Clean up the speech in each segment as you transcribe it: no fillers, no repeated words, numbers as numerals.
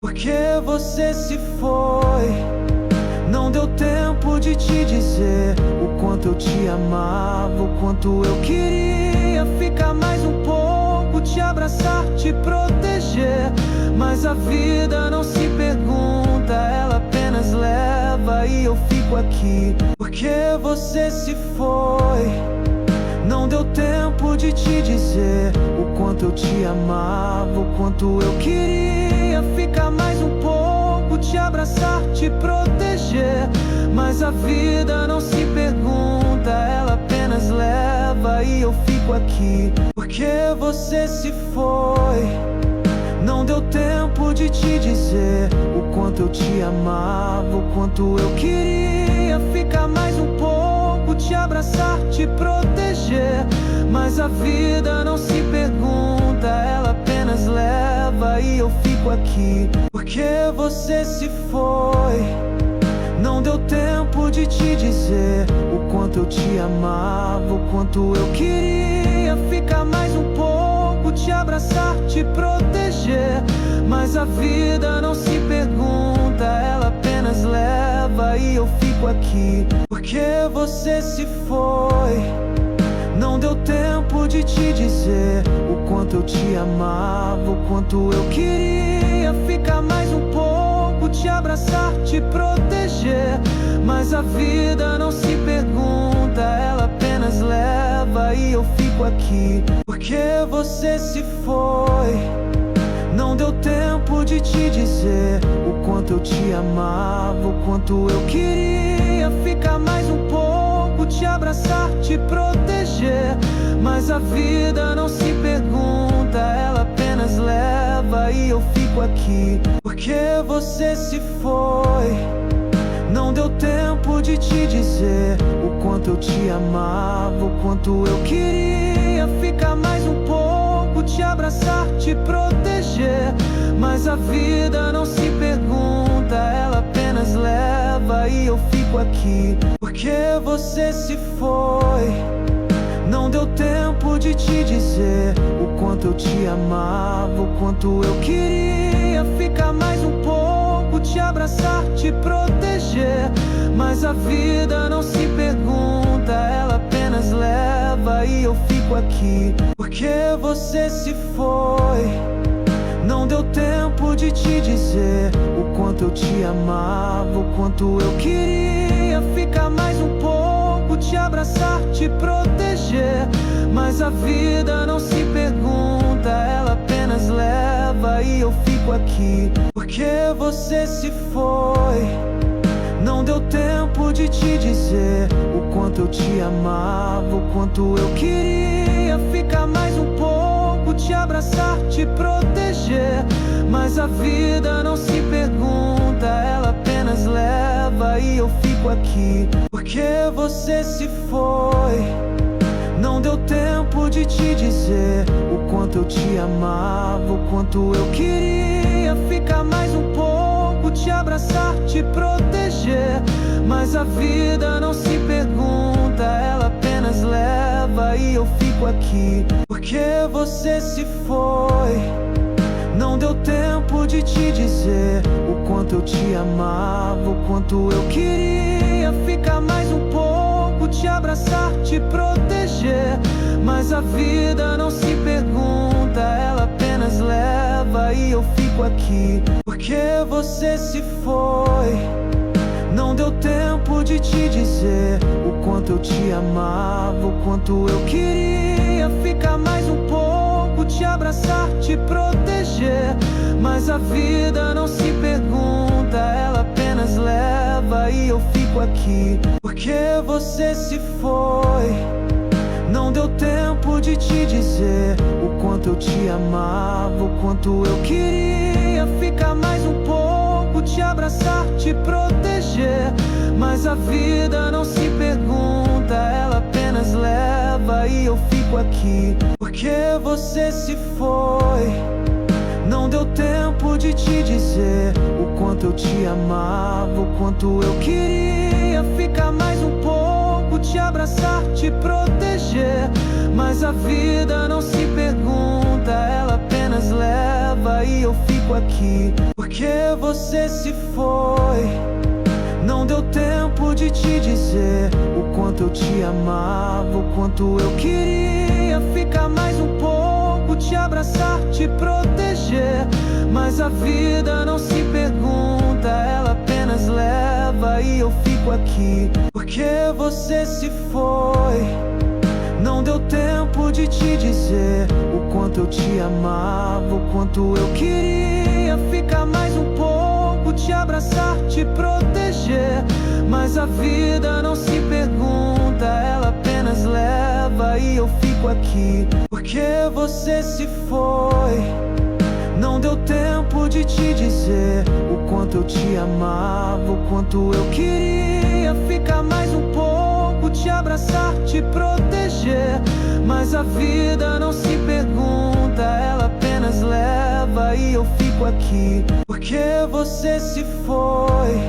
Porque você se foi, não deu tempo de te dizer o quanto eu te amava, o quanto eu queria ficar mais um pouco, te abraçar, te proteger. Mas a vida não se pergunta, ela apenas leva e eu fico aqui. Porque você se foi, não deu tempo de te dizer o quanto eu te amava, o quanto eu queria ficar mais um pouco, te abraçar, te proteger. Mas a vida não se pergunta, ela apenas leva e eu fico aqui. Porque você se foi, não deu tempo de te dizer o quanto eu te amava, o quanto eu queria ficar mais um pouco, te abraçar, te proteger. Mas a vida não se pergunta, ela apenas leva e eu fico aqui. Porque você se foi, não deu tempo de te dizer o quanto eu te amava, o quanto eu queria ficar mais um pouco, te abraçar, te proteger. Mas a vida não se pergunta, ela apenas leva e eu fico aqui. Porque você se foi, não deu tempo de te dizer o quanto eu te amava, o quanto eu queria ficar mais um pouco, te abraçar, te proteger. Mas a vida não se pergunta, ela apenas leva e eu fico aqui. Porque você se foi, não deu tempo de te dizer o quanto eu te amava, o quanto eu queria ficar mais um pouco, te abraçar, te proteger. Mas a vida não se pergunta, ela apenas leva e eu fico aqui. Porque você se foi, não deu tempo de te dizer o quanto eu te amava, o quanto eu queria ficar mais um pouco, te abraçar, te proteger. Mas a vida não se pergunta, ela apenas leva e eu fico aqui. Porque você se foi, não deu tempo de te dizer o quanto eu te amava, o quanto eu queria ficar mais um pouco, te abraçar, te proteger. Mas a vida não se pergunta, ela apenas leva e eu fico aqui. Porque você se foi, não deu tempo de te dizer o quanto eu te amava, o quanto eu queria ficar mais um pouco, te abraçar, te proteger. Mas a vida não se pergunta, ela apenas leva e eu fico aqui. Porque você se foi, não deu tempo de te dizer o quanto eu te amava, o quanto eu queria ficar mais um pouco, te abraçar, te proteger. Mas a vida não se pergunta, ela apenas leva e eu fico aqui. Porque você se foi, não deu tempo de te dizer o quanto eu te amava, o quanto eu queria ficar mais um pouco, te abraçar, te proteger. Mas a vida não se pergunta, ela apenas leva e eu fico aqui. Porque você se foi, não deu tempo de te dizer o quanto eu te amava, o quanto eu queria ficar mais um pouco, te abraçar, te proteger. Mas a vida não se pergunta, ela apenas leva e eu fico aqui. Porque você se foi, não deu tempo de te dizer o quanto eu te amava, o quanto eu queria ficar mais um pouco, te abraçar, te proteger. Mas a vida não se pergunta, ela apenas leva e eu fico aqui. Porque você se foi, não deu tempo de te dizer o quanto eu te amava, o quanto eu queria ficar mais um pouco, te abraçar, te proteger. Mas a vida não se pergunta, ela apenas leva e eu fico aqui. Porque você se foi, não deu tempo de te dizer o quanto eu te amava, o quanto eu queria ficar mais um pouco, te abraçar, te proteger. Mas a vida não se pergunta, ela apenas apenas leva e eu fico aqui. Porque você se foi, não deu tempo de te dizer o quanto eu te amava, o quanto eu queria ficar mais um pouco, te abraçar, te proteger. Mas a vida não se pergunta, ela apenas leva e eu fico aqui. Porque você se foi, não deu tempo de te dizer o quanto eu te amava, o quanto eu queria ficar mais um pouco, te abraçar, te proteger. Mas a vida não se pergunta, ela apenas leva e eu fico aqui. Porque você se foi, não deu tempo de te dizer o quanto eu te amava, o quanto eu queria ficar mais um pouco, te abraçar, te proteger. Mas a vida não se pergunta, ela apenas leva e eu fico aqui. Porque você se foi,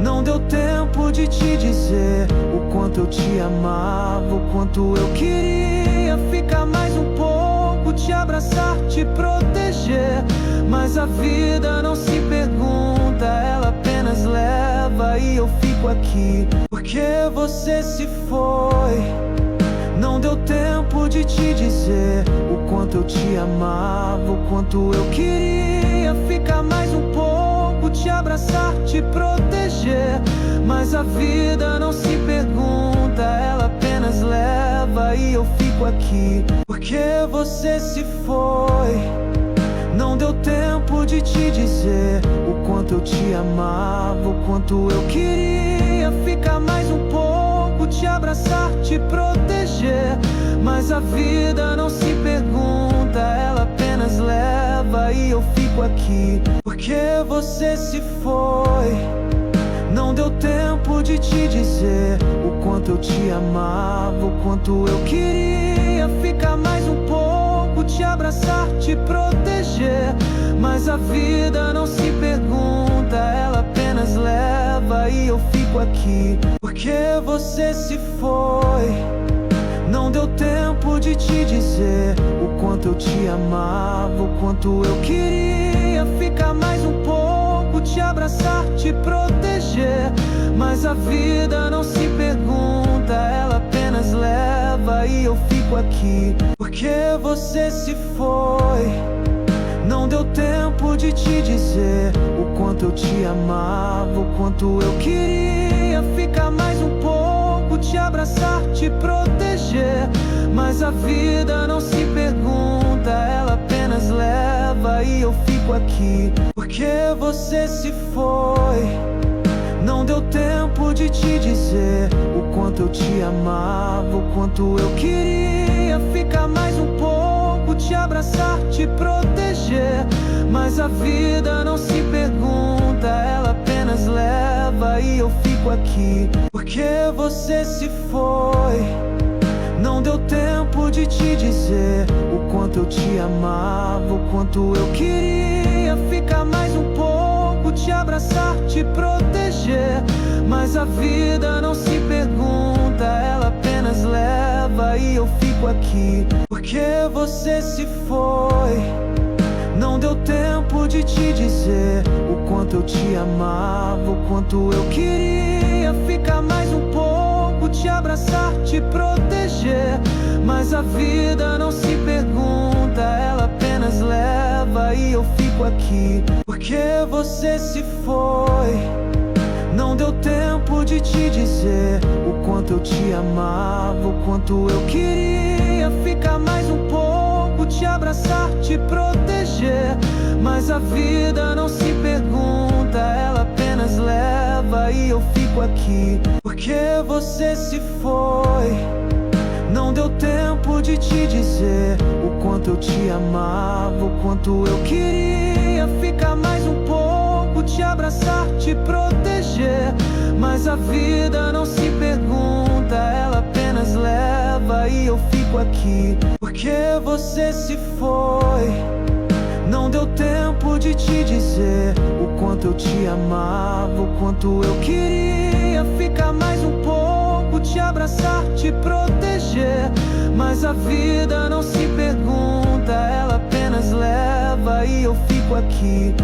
não deu tempo de te dizer o quanto eu te amava, o quanto eu queria ficar mais um pouco, te abraçar, te proteger. Mas a vida não se pergunta, ela apenas leva e eu fico aqui. Porque você se foi, não deu tempo de te dizer o quanto eu te amava, o quanto eu queria ficar mais um pouco, te abraçar, te proteger. Mas a vida não se pergunta, ela apenas leva e eu fico aqui. Porque você se foi, não deu tempo de te dizer o quanto eu te amava, o quanto eu queria ficar mais um pouco, te abraçar, te proteger. Mas a vida não se pergunta, ela apenas leva e eu fico aqui. Porque você se foi, não deu tempo de te dizer o quanto eu te amava, o quanto eu queria ficar mais um pouco, te abraçar, te proteger. Mas a vida não se pergunta, ela apenas leva e eu fico aqui. Porque você se foi, não deu tempo de te dizer o quanto eu te amava, o quanto eu queria ficar mais um pouco, te abraçar, te proteger. Mas a vida não se pergunta, ela apenas leva e eu fico aqui. Porque você se foi, não deu tempo de te dizer o quanto eu te amava, o quanto eu queria ficar mais um pouco, te abraçar, te proteger. Mas a vida não se pergunta, ela apenas leva e eu fico aqui. Porque você se foi, não deu tempo de te dizer o quanto eu te amava, o quanto eu queria ficar mais um pouco, te abraçar, te proteger. Mas a vida não se pergunta, ela apenas leva e eu fico aqui. Porque você se foi, não deu tempo de te dizer o quanto eu te amava, o quanto eu queria ficar mais um pouco, te abraçar, te proteger. Mas a vida não se pergunta, ela apenas leva e eu fico aqui. Porque você se foi, não deu tempo de te dizer o quanto eu te amava, o quanto eu queria ficar mais um pouco, te abraçar, te proteger. Mas a vida não se pergunta, ela apenas leva e eu fico aqui. Porque você se foi, não deu tempo de te dizer o quanto eu te amava, o quanto eu queria ficar mais um pouco, te abraçar, te proteger. Mas a vida não se pergunta, ela apenas leva e eu fico aqui. Porque você se foi, não deu tempo de te dizer o quanto eu te amava, o quanto eu queria ficar mais um pouco, te abraçar, te proteger. Mas a vida não se pergunta, ela apenas leva e eu fico aqui. Porque você se foi, não deu tempo de te dizer o quanto eu te amava, o quanto eu queria ficar mais um pouco, te abraçar, te proteger. Mas a vida não se pergunta, ela apenas apenas leva e eu fico aqui